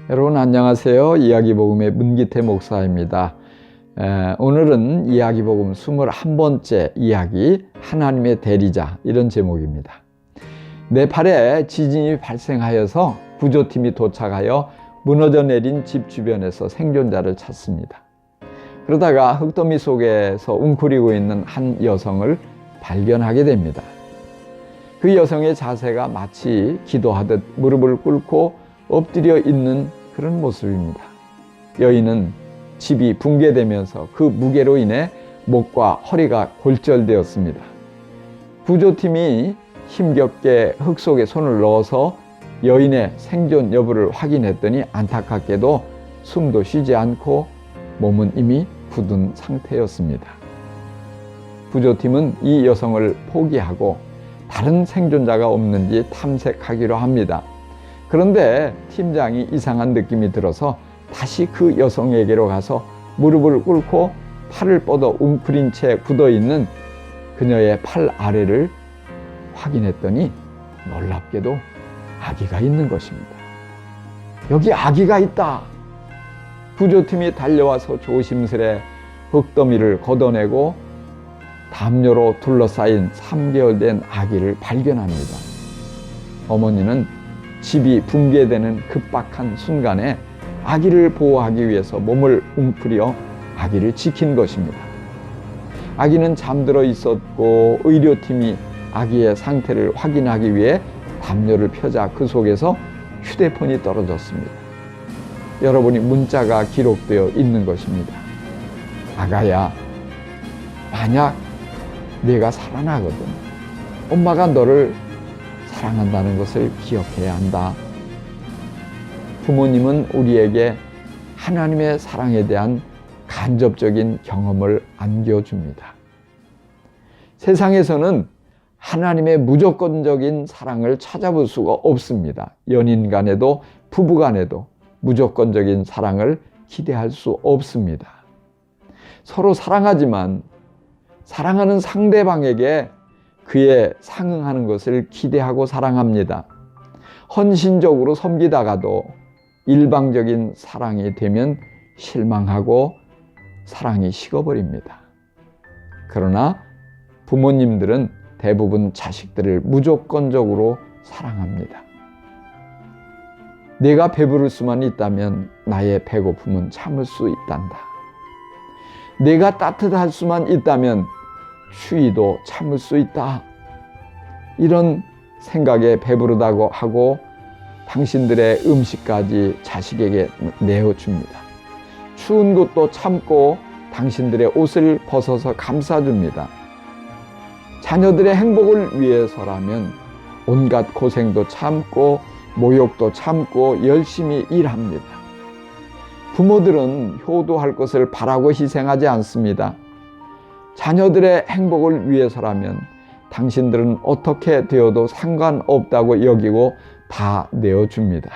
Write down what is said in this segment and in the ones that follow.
여러분 안녕하세요. 이야기복음의 문기태 목사입니다. 오늘은 이야기복음 21번째 이야기 하나님의 대리자, 이런 제목입니다. 네팔에 지진이 발생하여서 구조팀이 도착하여 무너져 내린 집 주변에서 생존자를 찾습니다. 그러다가 흙더미 속에서 웅크리고 있는 한 여성을 발견하게 됩니다. 그 여성의 자세가 마치 기도하듯 무릎을 꿇고 엎드려 있는 그런 모습입니다. 여인은 집이 붕괴되면서 그 무게로 인해 목과 허리가 골절되었습니다. 구조팀이 힘겹게 흙 속에 손을 넣어서 여인의 생존 여부를 확인했더니 안타깝게도 숨도 쉬지 않고 몸은 이미 굳은 상태였습니다. 구조팀은 이 여성을 포기하고 다른 생존자가 없는지 탐색하기로 합니다. 그런데 팀장이 이상한 느낌이 들어서 다시 그 여성에게로 가서 무릎을 꿇고 팔을 뻗어 웅크린 채 굳어있는 그녀의 팔 아래를 확인했더니 놀랍게도 아기가 있는 것입니다. 여기 아기가 있다! 구조팀이 달려와서 조심스레 흙더미를 걷어내고 담요로 둘러싸인 3개월 된 아기를 발견합니다. 어머니는 집이 붕괴되는 급박한 순간에 아기를 보호하기 위해서 몸을 웅크려 아기를 지킨 것입니다. 아기는 잠들어 있었고 의료팀이 아기의 상태를 확인하기 위해 담요를 펴자 그 속에서 휴대폰이 떨어졌습니다. 여러분이 문자가 기록되어 있는 것입니다. 아가야, 만약 내가 살아나거든 엄마가 너를 사랑한다는 것을 기억해야 한다. 부모님은 우리에게 하나님의 사랑에 대한 간접적인 경험을 안겨줍니다. 세상에서는 하나님의 무조건적인 사랑을 찾아볼 수가 없습니다. 연인 간에도 부부 간에도 무조건적인 사랑을 기대할 수 없습니다. 서로 사랑하지만 사랑하는 상대방에게 그에 상응하는 것을 기대하고 사랑합니다. 헌신적으로 섬기다가도 일방적인 사랑이 되면 실망하고 사랑이 식어버립니다. 그러나 부모님들은 대부분 자식들을 무조건적으로 사랑합니다. 내가 배부를 수만 있다면 나의 배고픔은 참을 수 있단다. 내가 따뜻할 수만 있다면 추위도 참을 수 있다. 이런 생각에 배부르다고 하고 당신들의 음식까지 자식에게 내어줍니다. 추운 것도 참고 당신들의 옷을 벗어서 감싸줍니다. 자녀들의 행복을 위해서라면 온갖 고생도 참고 모욕도 참고 열심히 일합니다. 부모들은 효도할 것을 바라고 희생하지 않습니다. 자녀들의 행복을 위해서라면 당신들은 어떻게 되어도 상관없다고 여기고 다 내어줍니다.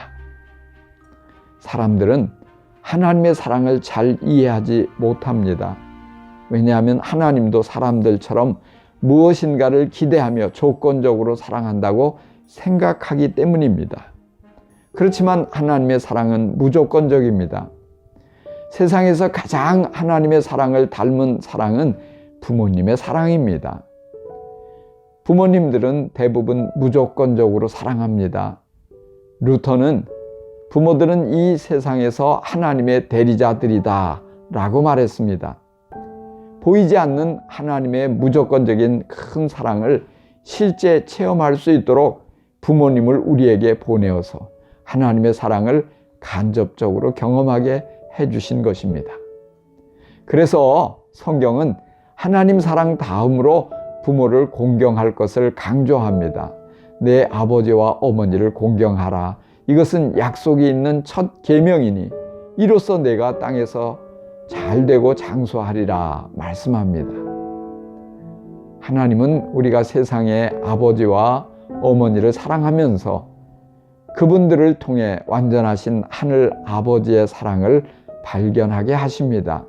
사람들은 하나님의 사랑을 잘 이해하지 못합니다. 왜냐하면 하나님도 사람들처럼 무엇인가를 기대하며 조건적으로 사랑한다고 생각하기 때문입니다. 그렇지만 하나님의 사랑은 무조건적입니다. 세상에서 가장 하나님의 사랑을 닮은 사랑은 부모님의 사랑입니다. 부모님들은 대부분 무조건적으로 사랑합니다. 루터는 부모들은 이 세상에서 하나님의 대리자들이다 라고 말했습니다. 보이지 않는 하나님의 무조건적인 큰 사랑을 실제 체험할 수 있도록 부모님을 우리에게 보내어서 하나님의 사랑을 간접적으로 경험하게 해주신 것입니다. 그래서 성경은 하나님 사랑 다음으로 부모를 공경할 것을 강조합니다. 내 아버지와 어머니를 공경하라. 이것은 약속이 있는 첫 계명이니 이로써 내가 땅에서 잘되고 장수하리라 말씀합니다. 하나님은 우리가 세상의 아버지와 어머니를 사랑하면서 그분들을 통해 완전하신 하늘 아버지의 사랑을 발견하게 하십니다.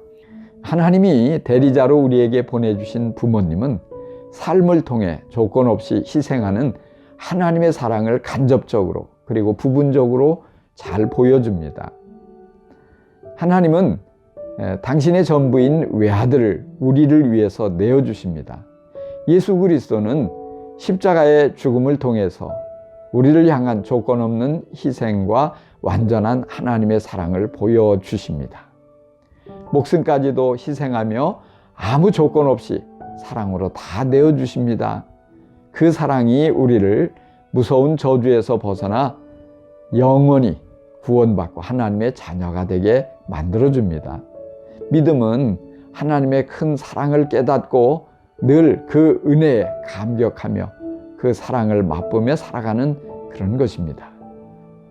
하나님이 대리자로 우리에게 보내주신 부모님은 삶을 통해 조건 없이 희생하는 하나님의 사랑을 간접적으로 그리고 부분적으로 잘 보여줍니다. 하나님은 당신의 전부인 외아들을 우리를 위해서 내어주십니다. 예수 그리스도는 십자가의 죽음을 통해서 우리를 향한 조건 없는 희생과 완전한 하나님의 사랑을 보여주십니다. 목숨까지도 희생하며 아무 조건 없이 사랑으로 다 내어주십니다. 그 사랑이 우리를 무서운 저주에서 벗어나 영원히 구원받고 하나님의 자녀가 되게 만들어줍니다. 믿음은 하나님의 큰 사랑을 깨닫고 늘 그 은혜에 감격하며 그 사랑을 맛보며 살아가는 그런 것입니다.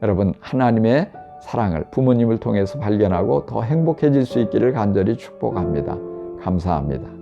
여러분, 하나님의 사랑을 부모님을 통해서 발견하고 더 행복해질 수 있기를 간절히 축복합니다. 감사합니다.